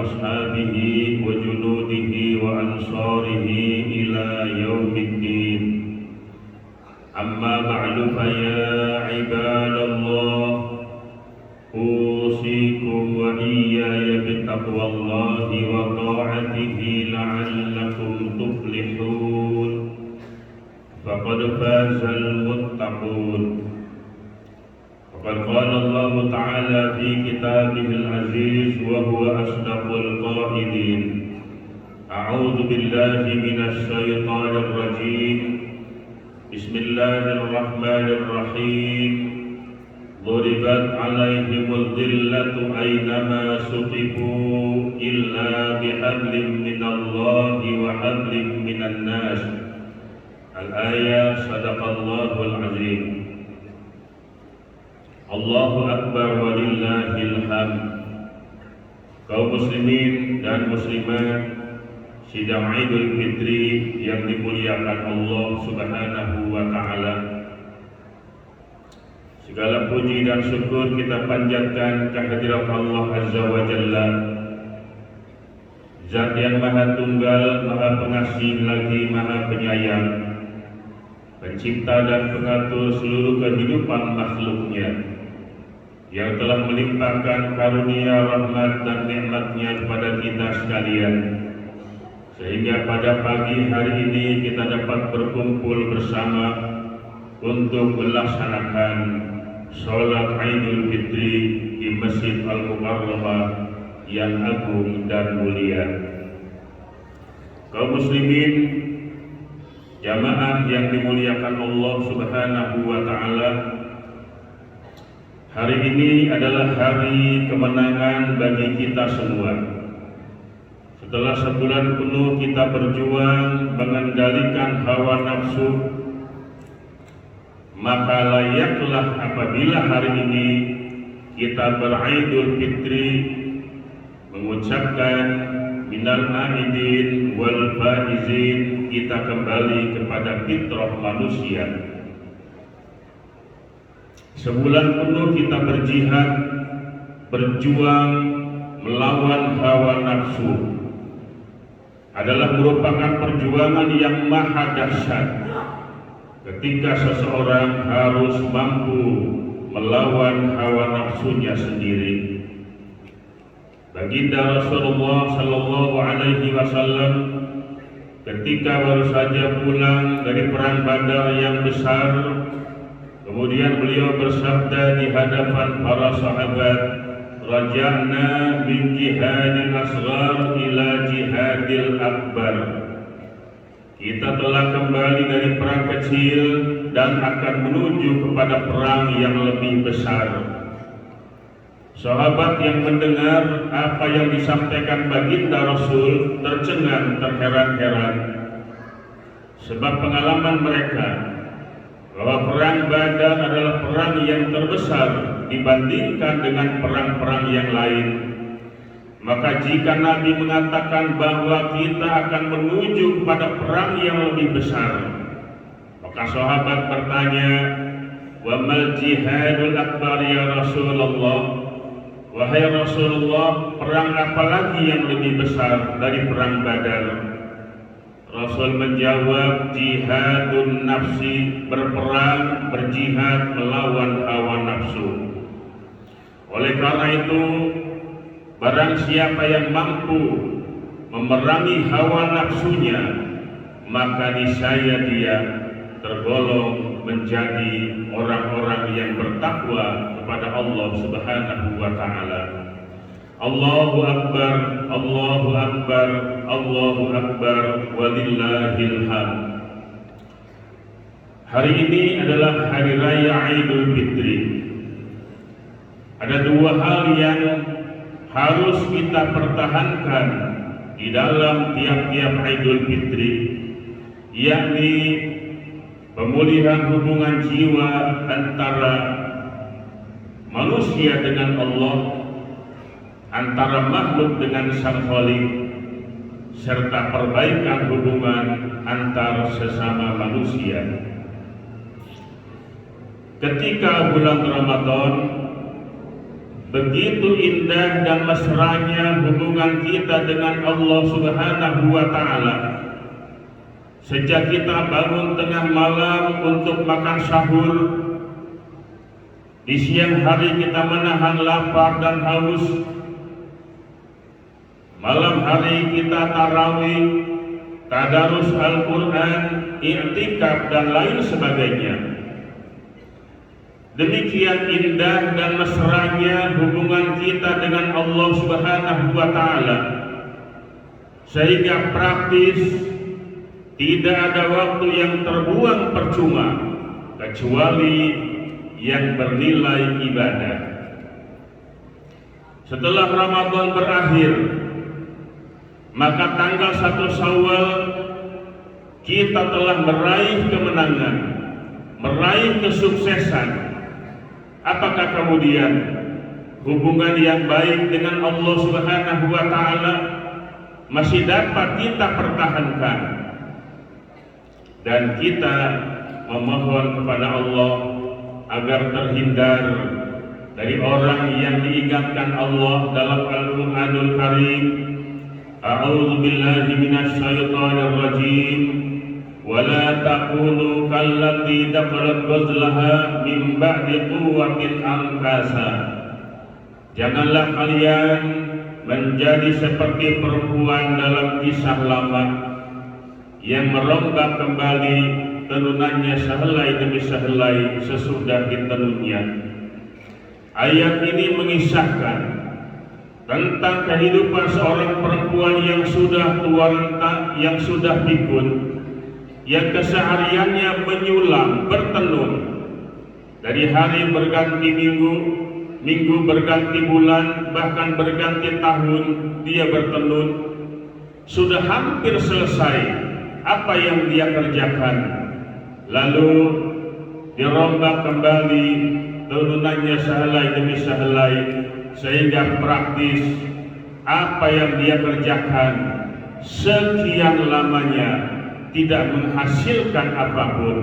وأصحابه وجنوده وأنصاره إلى يوم الدين. أما بعد فيا عباد الله أوصيكم وإياي بتقوى الله وطاعته لعلكم تفلحون فقد فاز المتقون. وقد قال الله تعالى في كتابه العزيز وهو أصدق القائلين: أعوذ بالله من الشيطان الرجيم. بسم الله الرحمن الرحيم. ضربت عليهم الذلة أينما سقفوا إلا بحبل من الله وحبل من الناس. Al-ayat. Sadaqallahul azim. Allahu akbar walillahil hamd. Kaum muslimin dan muslimat, sidang Idul Fitri yang dimuliakan Allah Subhanahu wa taala. Segala puji dan syukur kita panjatkan kehadirat Allah Azza wa Jalla, Zat yang Maha Tunggal, Maha Pengasih lagi Maha Penyayang, Pencipta dan pengatur seluruh kehidupan makhluknya, yang telah melimpahkan karunia, rahmat dan nikmat-Nya kepada kita sekalian, sehingga pada pagi hari ini kita dapat berkumpul bersama untuk melaksanakan sholat Idul Fitri di Masjid Al-Mukarramah yang agung dan mulia. Kaum muslimin, jamaah yang dimuliakan Allah Subhanahu wa taala, hari ini adalah hari kemenangan bagi kita semua. Setelah sebulan penuh kita berjuang mengendalikan hawa nafsu, maka layaklah apabila hari ini kita beridul fitri mengucapkan minal aidin wal faizin, kita kembali kepada fitrah manusia. Sebulan penuh kita berjihad, berjuang melawan hawa nafsu, adalah merupakan perjuangan yang maha dahsyat. Ketika seseorang harus mampu melawan hawa nafsunya sendiri. Baginda Rasulullah Sallallahu Alaihi Wasallam ketika baru saja pulang dari perang Badar yang besar, kemudian beliau bersabda di hadapan para sahabat, "Raja'na min jihadil asghar ila jihadil akbar." Kita telah kembali dari perang kecil dan akan menuju kepada perang yang lebih besar. Sahabat yang mendengar apa yang disampaikan baginda Rasul tercengang, terheran-heran, sebab pengalaman mereka bahwa perang Badar adalah perang yang terbesar dibandingkan dengan perang-perang yang lain. Maka jika Nabi mengatakan bahwa kita akan menuju kepada perang yang lebih besar, maka sahabat bertanya, "Wa mal jihadul akbar ya Rasulullah?" Wahai Rasulullah, perang apa lagi yang lebih besar dari perang Badar? Rasul menjawab, jihadun nafsi, berperang, berjihad melawan hawa nafsu. Oleh karena itu, barang siapa yang mampu memerangi hawa nafsunya, maka niscaya dia tergolong menjadi orang-orang yang bertakwa kepada Allah Subhanahu wa taala. Allahu akbar, Allahu akbar, Allahu akbar, walillahil hamd. Hari ini adalah hari raya Idul Fitri. Ada dua hal yang harus kita pertahankan di dalam tiap-tiap Idul Fitri, yakni pemulihan hubungan jiwa antara manusia dengan Allah, antara makhluk dengan Sang Khaliq, serta perbaikan hubungan antar sesama manusia. Ketika bulan Ramadan begitu indah dan mesranya hubungan kita dengan Allah Subhanahu wa Ta'ala. Sejak kita bangun tengah malam untuk makan sahur, di siang hari kita menahan lapar dan haus, malam hari kita tarawih, tadarus Al-Quran, i'tikaf dan lain sebagainya. Demikian indah dan mesranya hubungan kita dengan Allah Subhanahu wa Ta'ala, sehingga praktis tidak ada waktu yang terbuang percuma kecuali yang bernilai ibadah. Setelah Ramadan berakhir, maka tanggal 1 Syawal kita telah meraih kemenangan, meraih kesuksesan. Apakah kemudian hubungan yang baik dengan Allah Subhanahu wa Ta'ala masih dapat kita pertahankan? Dan kita memohon kepada Allah agar terhindar dari orang yang diingatkan Allah dalam Al-Quranul Karim. A'udzu billahi minasy syaithanir rajim. Wa la takunu kallati dakhalat ghazlaha min ba'di quwwatin ankasa. Janganlah kalian menjadi seperti perempuan dalam kisah lama yang merombak kembali tenunannya sehelai demi sehelai sesudah ditenunnya. Ayat ini mengisahkan tentang kehidupan seorang perempuan yang sudah tua renta, yang sudah pikun, yang kesehariannya menyulam, bertenun. Dari hari berganti minggu, minggu berganti bulan, bahkan berganti tahun dia bertenun. Sudah hampir selesai apa yang dia kerjakan, lalu dirombak kembali tenunannya sehelai demi sehelai, sehingga praktis apa yang dia kerjakan sekian lamanya tidak menghasilkan apapun.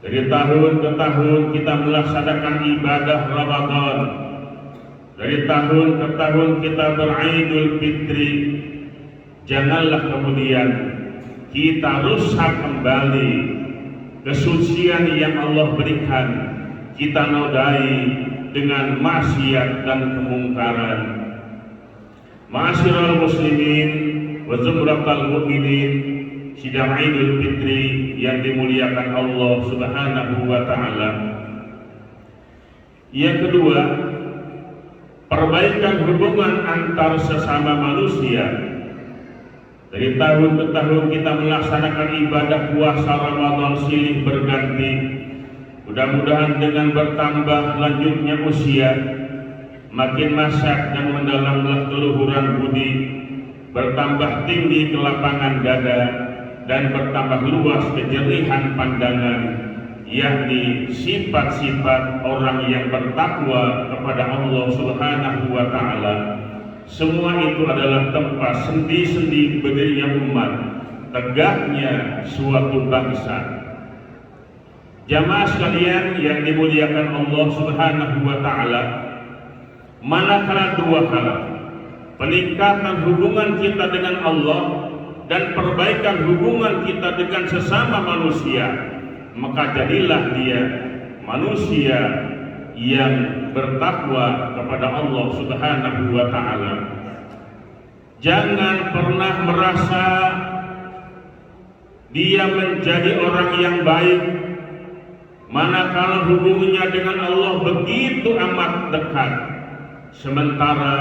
Dari tahun ke tahun kita melaksanakan ibadah Ramadan, dari tahun ke tahun kita beridul fitri. Janganlah kemudian kita rusak kembali kesucian yang Allah berikan, kita nodai dengan maksiat dan kemungkaran. Ma'asyiral muslimin wa zumratal mu'minin, sidang Idul Fitri yang dimuliakan Allah Subhanahu wa Ta'ala. Yang kedua, perbaikan hubungan antar sesama manusia. Dari tahun ke tahun kita melaksanakan ibadah puasa Ramadan silih berganti. Mudah-mudahan dengan bertambah lanjutnya usia, makin masak dan mendalamlah keluhuran budi, bertambah tinggi kelapangan dada, dan bertambah luas kejelihan pandangan, yakni sifat-sifat orang yang bertakwa kepada Allah Subhanahu wa Ta'ala. Semua itu adalah tempat sendi-sendi berdirinya umat, tegaknya suatu bangsa. Jamaah sekalian yang dimuliakan Allah Subhanahu wa Ta'ala, manakala dua hal, peningkatan hubungan kita dengan Allah dan perbaikan hubungan kita dengan sesama manusia, maka jadilah dia manusia yang bertakwa kepada Allah Subhanahu wa Ta'ala. Jangan pernah merasa dia menjadi orang yang baik manakala hubungannya dengan Allah begitu amat dekat, sementara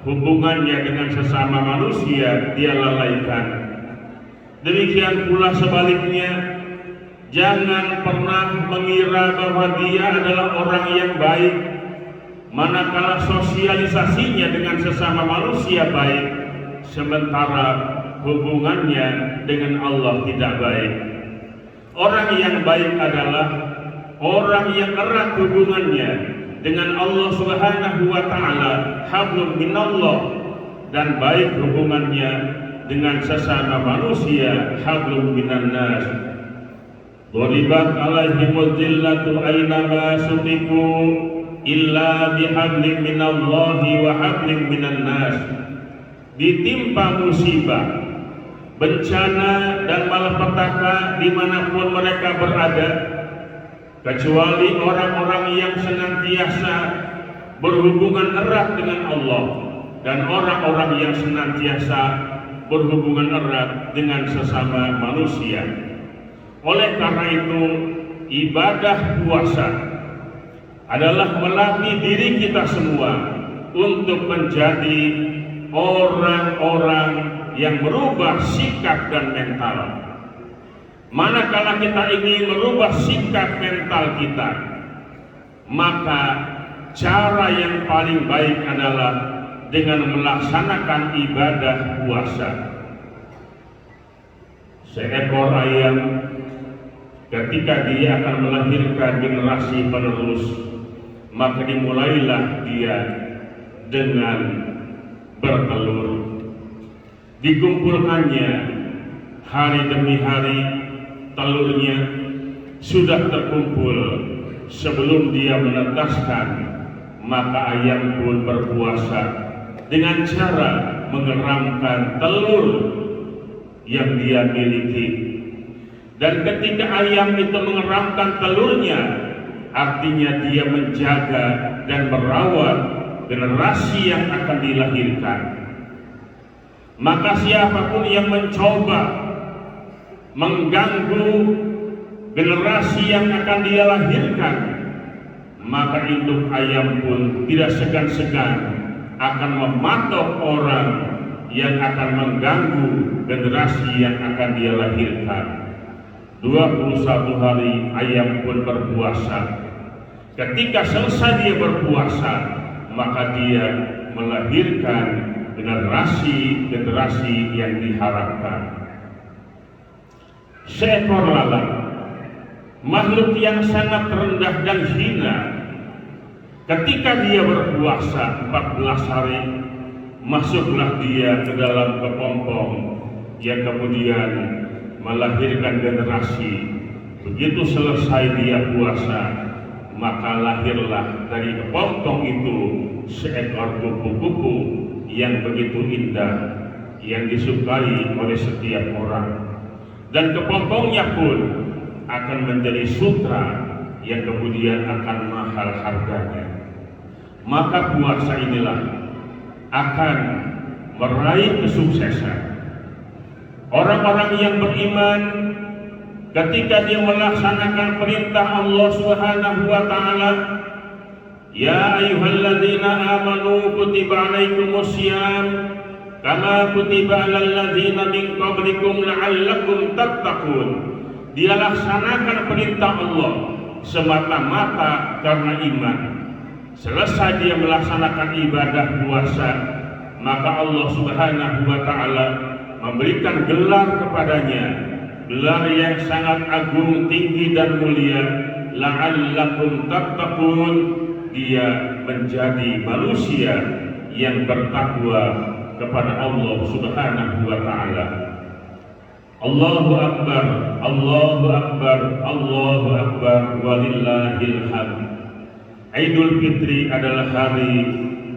hubungannya dengan sesama manusia dia lalaikan. Demikian pula sebaliknya, jangan pernah mengira bahwa dia adalah orang yang baik manakala sosialisasinya dengan sesama manusia baik, sementara hubungannya dengan Allah tidak baik. Orang yang baik adalah orang yang erat hubungannya dengan Allah Subhanahu wa Ta'ala, hablum minallah, dan baik hubungannya dengan sesama manusia, hablum minan nas. Duribat alaihimul zillatu aynama sufiku illa bihablim minallahi wa hablim minan nas. Ditimpa musibah, bencana dan malapetaka dimanapun mereka berada, kecuali orang-orang yang senantiasa berhubungan erat dengan Allah dan orang-orang yang senantiasa berhubungan erat dengan sesama manusia. Oleh karena itu, ibadah puasa adalah melatih diri kita semua untuk menjadi orang-orang yang merubah sikap dan mental. Manakala kita ingin merubah sikap mental kita, maka cara yang paling baik adalah dengan melaksanakan ibadah puasa. Seekor ayam ketika dia akan melahirkan generasi penerus, maka dimulailah dia dengan bertelur. Dikumpulkannya hari demi hari, telurnya sudah terkumpul sebelum dia menetaskan, maka ayam pun berpuasa dengan cara mengeramkan telur yang dia miliki. Dan ketika ayam itu mengeramkan telurnya, artinya dia menjaga dan merawat generasi yang akan dilahirkan. Maka siapapun yang mencoba mengganggu generasi yang akan dia lahirkan, maka induk ayam pun tidak segan-segan akan mematok orang yang akan mengganggu generasi yang akan dia lahirkan. 21 hari ayam pun berpuasa. Ketika selesai dia berpuasa, maka dia melahirkan generasi yang diharapkan. Seekor lalat, makhluk yang sangat rendah dan hina, ketika dia berpuasa 14 hari, masuklah dia ke dalam kepompong yang kemudian melahirkan generasi. Begitu selesai dia puasa, maka lahirlah dari kepompong itu seekor kupu-kupu yang begitu indah, yang disukai oleh setiap orang. Dan kepompongnya pun akan menjadi sutra yang kemudian akan mahal harganya. Maka puasa inilah akan meraih kesuksesan. Orang-orang yang beriman ketika dia melaksanakan perintah Allah Subhanahu wa taala, ya ayyuhalladzina amanu kutiba alaikumusiyam kama kutiba alal ladzina min qablikum la'allakum tattaqun. Dia laksanakan perintah Allah semata-mata karena iman. Selesai dia melaksanakan ibadah puasa, maka Allah Subhanahu wa taala memberikan gelar kepadanya, gelar yang sangat agung, tinggi dan mulia, la'allakum tattaqun. Dia menjadi manusia yang bertakwa kepada Allah Subhanahu wa taala. Allahu akbar, Allahu akbar, Allahu akbar, walillahil hamd. Idul Fitri adalah hari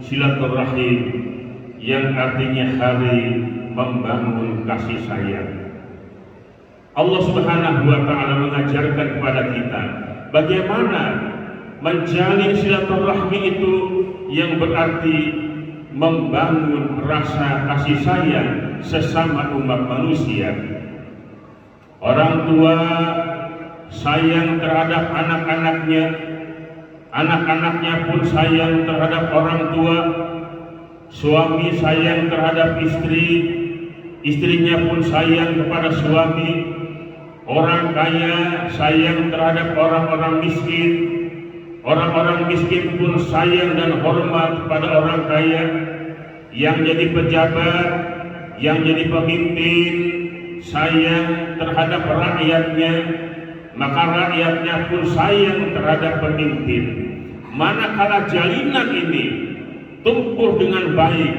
silaturahim yang artinya hari membangun kasih sayang. Allah Subhanahu wa taala mengajarkan kepada kita bagaimana menjalin silaturahmi itu, yang berarti membangun rasa kasih sayang sesama umat manusia. Orang tua sayang terhadap anak-anaknya, anak-anaknya pun sayang terhadap orang tua. Suami sayang terhadap istri, istrinya pun sayang kepada suami. Orang kaya sayang terhadap orang-orang miskin, orang-orang miskin pun sayang dan hormat pada orang kaya. Yang jadi pejabat, yang jadi pemimpin sayang terhadap rakyatnya, maka rakyatnya pun sayang terhadap pemimpin. Manakala jalinan ini tumbuh dengan baik,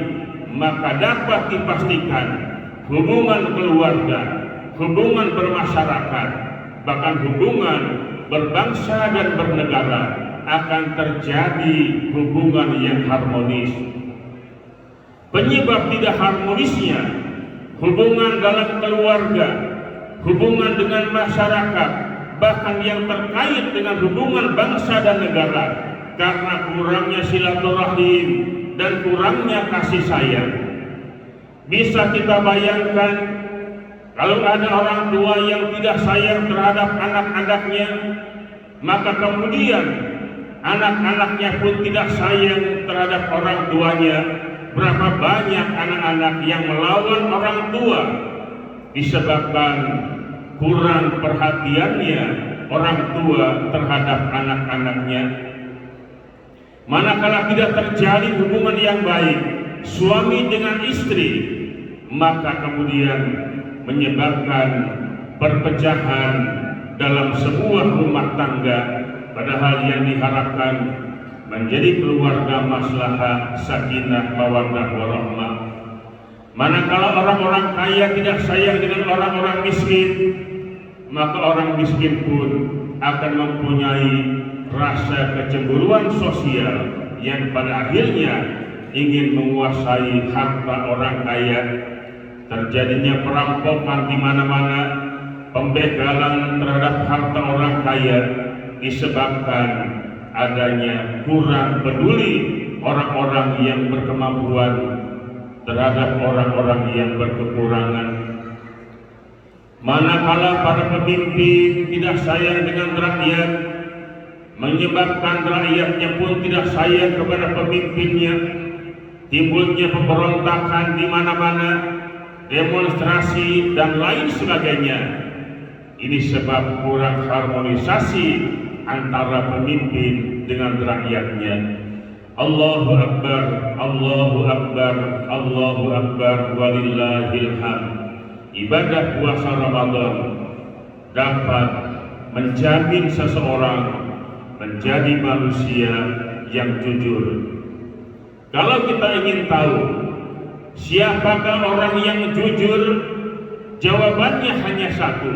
maka dapat dipastikan hubungan keluarga, hubungan bermasyarakat, bahkan hubungan berbangsa dan bernegara akan terjadi hubungan yang harmonis. Penyebab tidak harmonisnya hubungan dalam keluarga, hubungan dengan masyarakat, bahkan yang terkait dengan hubungan bangsa dan negara, karena kurangnya silaturahim dan kurangnya kasih sayang. Bisa kita bayangkan kalau ada orang tua yang tidak sayang terhadap anak-anaknya, maka kemudian anak-anaknya pun tidak sayang terhadap orang tuanya. Berapa banyak anak-anak yang melawan orang tua disebabkan kurang perhatiannya orang tua terhadap anak-anaknya. Manakala tidak terjalin hubungan yang baik suami dengan istri, maka kemudian menyebabkan perpecahan dalam sebuah rumah tangga, padahal yang diharapkan menjadi keluarga maslahah, sakinah, mawaddah, warahmah. Manakala orang-orang kaya tidak sayang dengan orang-orang miskin, maka orang miskin pun akan mempunyai rasa kecemburuan sosial yang pada akhirnya ingin menguasai harta orang kaya. Terjadinya perampokan di mana-mana, pembegalan terhadap harta orang kaya disebabkan adanya kurang peduli orang-orang yang berkemampuan terhadap orang-orang yang berkekurangan. Manakala para pemimpin tidak sayang dengan rakyat, menyebabkan rakyatnya pun tidak sayang kepada pemimpinnya, timbulnya pemberontakan di mana-mana, demonstrasi dan lain sebagainya. Ini sebab kurang harmonisasi antara pemimpin dengan rakyatnya. Allahu Akbar, Allahu Akbar, Allahu Akbar, walillahil hamd. Ibadah puasa Ramadan dapat menjamin seseorang menjadi manusia yang jujur. Kalau kita ingin tahu siapakah orang yang jujur, jawabannya hanya satu,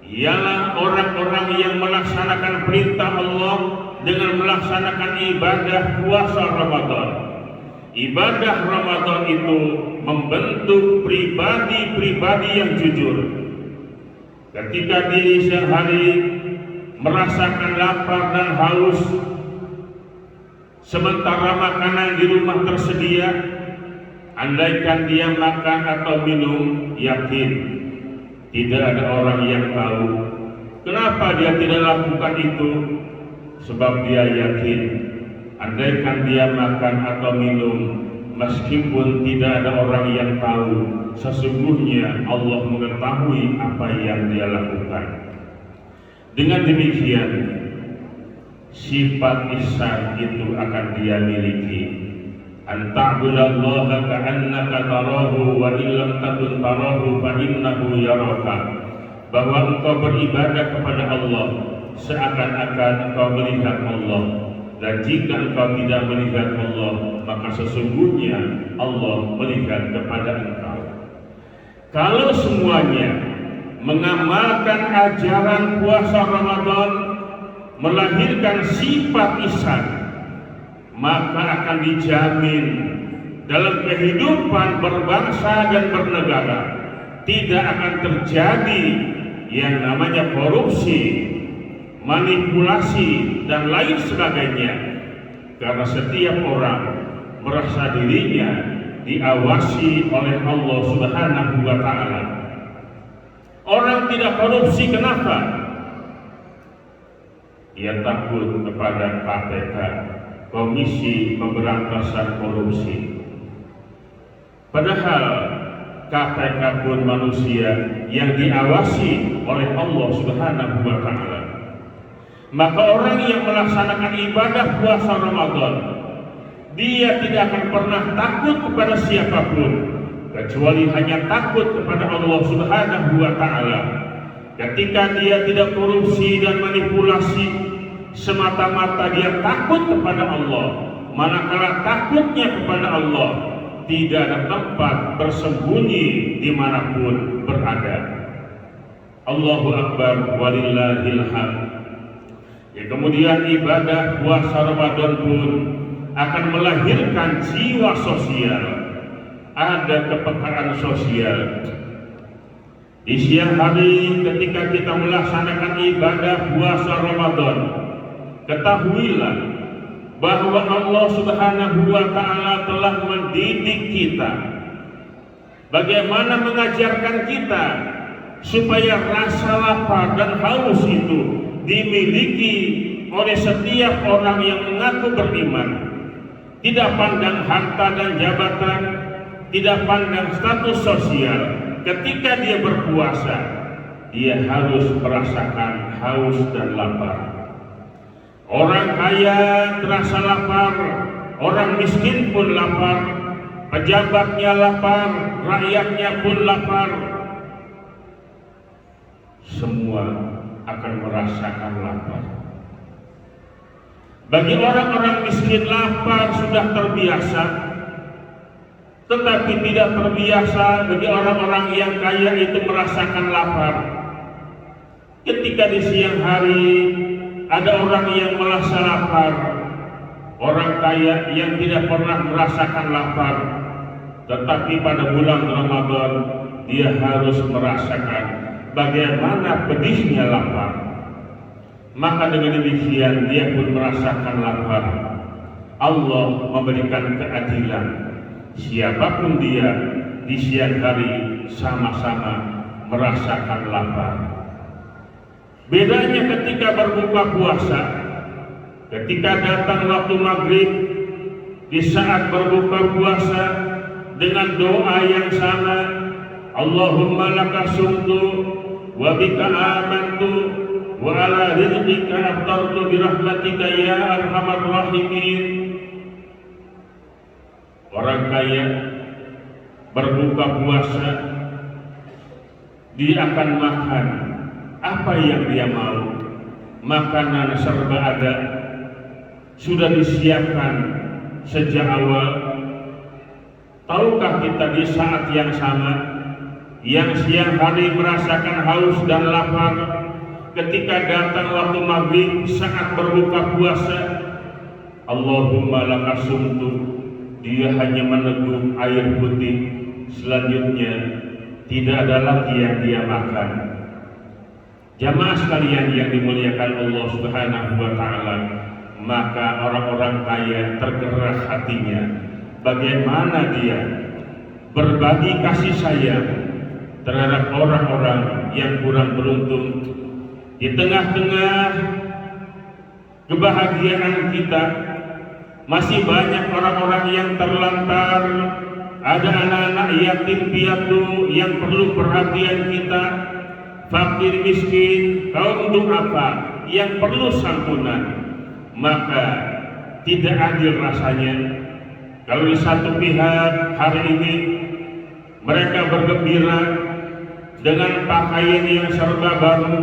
ialah orang-orang yang melaksanakan perintah Allah dengan melaksanakan ibadah puasa Ramadan. Ibadah Ramadan itu membentuk pribadi-pribadi yang jujur. Ketika di siang hari merasakan lapar dan haus, sementara makanan di rumah tersedia, andaikan dia makan atau minum, yakin tidak ada orang yang tahu. Kenapa dia tidak lakukan itu? Sebab dia yakin andaikan dia makan atau minum, meskipun tidak ada orang yang tahu, sesungguhnya Allah mengetahui apa yang dia lakukan. Dengan demikian, sifat ihsan itu akan dia miliki. An ta'budallaha ka'annaka tarahu wa illam takun tarahu fa innahu yaraka. Bahwa engkau beribadah kepada Allah seakan-akan engkau melihat Allah, dan jika engkau tidak melihat Allah, maka sesungguhnya Allah melihat kepada engkau. Kalau semuanya mengamalkan ajaran puasa Ramadan melahirkan sifat ihsan, maka akan dijamin dalam kehidupan berbangsa dan bernegara tidak akan terjadi yang namanya korupsi, manipulasi dan lain sebagainya, karena setiap orang merasa dirinya diawasi oleh Allah Subhanahu wa Ta'ala. Orang tidak korupsi, kenapa? Ia takut kepada KPK, Komisi Pemberantasan Korupsi. Padahal KPK pun manusia yang diawasi oleh Allah Subhanahu wa Ta'ala. Maka orang yang melaksanakan ibadah puasa Ramadan, dia tidak akan pernah takut kepada siapapun, kecuali hanya takut kepada Allah Subhanahu wa Ta'ala. Ketika dia tidak korupsi dan manipulasi, semata-mata dia takut kepada Allah. Manakala takutnya kepada Allah, tidak ada tempat bersembunyi dimanapun berada. Allahu Akbar, walillahil hamd. Ya, kemudian ibadah puasa Ramadan pun akan melahirkan jiwa sosial, ada kepekaan sosial. Di siang hari ketika kita melaksanakan ibadah puasa Ramadan, ketahuilah bahwa Allah Subhanahu wa Ta'ala telah mendidik kita, bagaimana mengajarkan kita supaya rasa lapar dan haus itu dimiliki oleh setiap orang yang mengaku beriman. Tidak pandang harta dan jabatan, tidak pandang status sosial. Ketika dia berpuasa, dia harus merasakan haus dan lapar. Orang kaya terasa lapar, orang miskin pun lapar, pejabatnya lapar, rakyatnya pun lapar. Semua akan merasakan lapar. Bagi orang-orang miskin, lapar sudah terbiasa, tetapi tidak terbiasa bagi orang-orang yang kaya itu merasakan lapar. Ketika di siang hari ada orang yang merasa lapar, orang kaya yang tidak pernah merasakan lapar, tetapi pada bulan Ramadan dia harus merasakan bagaimana pedihnya lapar. Maka dengan demikian dia pun merasakan lapar. Allah memberikan keadilan. Siapapun dia di siang hari sama-sama merasakan lapar. Bedanya ketika berbuka puasa, ketika datang waktu maghrib, di saat berbuka puasa dengan doa yang sama, Allahumma laka sumtu wa bika amantu wa ala rizqika aftartu bi rahmatika ya arhamar rahimin. Orang kaya berbuka puasa, dia akan makan apa yang dia mau. Makanan serba ada, sudah disiapkan sejak awal. Tahukah kita di saat yang sama, yang siang hari merasakan haus dan lapar, ketika datang waktu maghrib saat berbuka puasa, Allahumma laka sumtu, dia hanya meneguk air putih, selanjutnya tidak ada lagi yang dia makan. Jamaah sekalian yang dimuliakan Allah Subhanahu wa Ta'ala, maka orang-orang kaya tergerak hatinya bagaimana dia berbagi kasih sayang terhadap orang-orang yang kurang beruntung. Di tengah-tengah kebahagiaan kita masih banyak orang-orang yang terlantar, ada anak-anak yatim piatu yang perlu perhatian kita, fakir miskin, kaum duafa yang perlu santunan. Maka tidak adil rasanya kalau di satu pihak hari ini mereka bergembira dengan pakaian yang serba baru,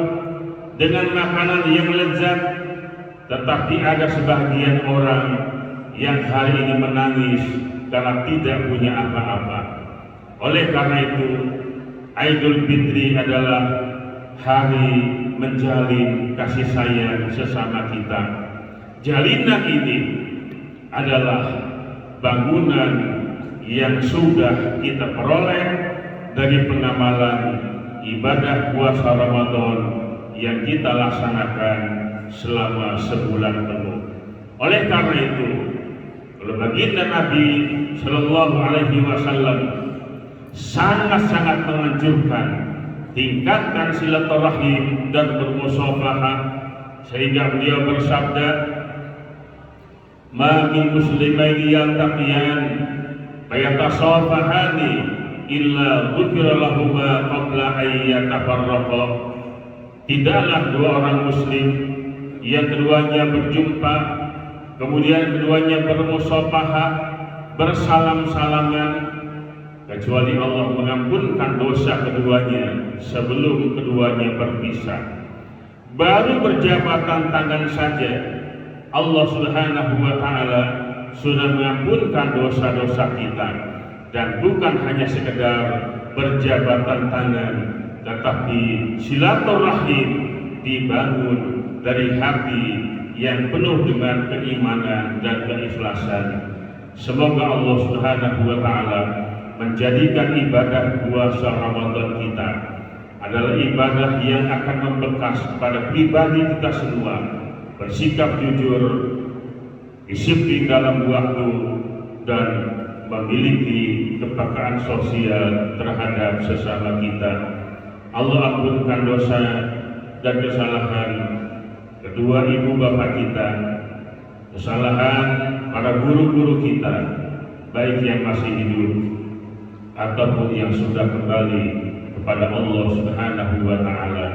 dengan makanan yang lezat, tetapi ada sebagian orang yang hari ini menangis karena tidak punya apa-apa. Oleh karena itu, Idul Fitri adalah hari menjalin kasih sayang sesama kita. Jalinan ini adalah bangunan yang sudah kita peroleh dari pengamalan ibadah puasa Ramadan yang kita laksanakan selama sebulan penuh. Oleh karena itu, kalau baginda Nabi Shallallahu Alaihi Wasallam sangat-sangat menganjurkan tingkatkan silaturahim dan bermusafahah, sehingga beliau bersabda, "Ma min muslimaini yaltaqiyan fayatasafahani illa ghufira lahuma qabla an yatafarraqa." Tidaklah dua orang muslim yang keduanya berjumpa, kemudian keduanya bermusafahah, bersalam-salaman, kecuali Allah mengampunkan dosa keduanya sebelum keduanya berpisah. Baru berjabatan tangan saja Allah Subhanahu wa Ta'ala sudah mengampunkan dosa-dosa kita. Dan bukan hanya sekedar berjabatan tangan, tetapi silaturahim dibangun dari hati yang penuh dengan keimanan dan keikhlasan. Semoga Allah Subhanahu wa taala menjadikan ibadah puasa Ramadan kita adalah ibadah yang akan membekas pada pribadi kita semua, bersikap jujur, disiplin dalam waktu, dan memiliki kepekaan sosial terhadap sesama kita. Allah ampunkan dosa dan kesalahan kedua ibu bapak kita, kesalahan para guru-guru kita, baik yang masih hidup ataupun yang sudah kembali kepada Allah Subhanahu wa taala.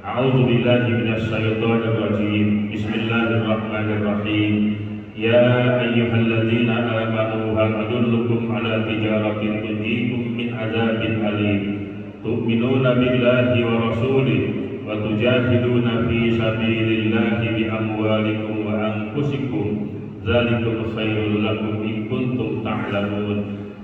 A'udzu billahi minasy syaithanir rajim. Bismillahirrahmanirrahim. Ya ayyuhalladzina amanu hal adullukum ala tijaratin tunjikum min adzabin alim. Tu'minuna billahi wa rasulihi wa tujahiduna fi sabilillahi bi amwalikum wa anfusikum. Dzalikum khairul lakum in kuntum ta'lamun.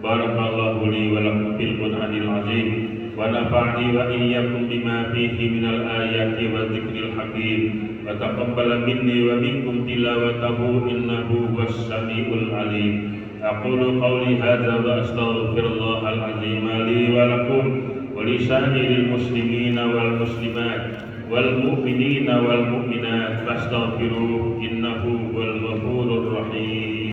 Barakallahu li wa lakum fil Qur'anil azim. Wa nafa'ni wa iyyakum bima fihi minal ayati wa dzikril hakim. Wa taqabbal minni wa minkum tilawatahu innahu huwas samiul alim. Aqulu qawli hadza wa astaghfirullahal azim li wa lakum wa li sa'iril muslimina wal muslimat wal mu'minina wal mu'minat fastaghfiruhu innahu huwal ghafurur rahim.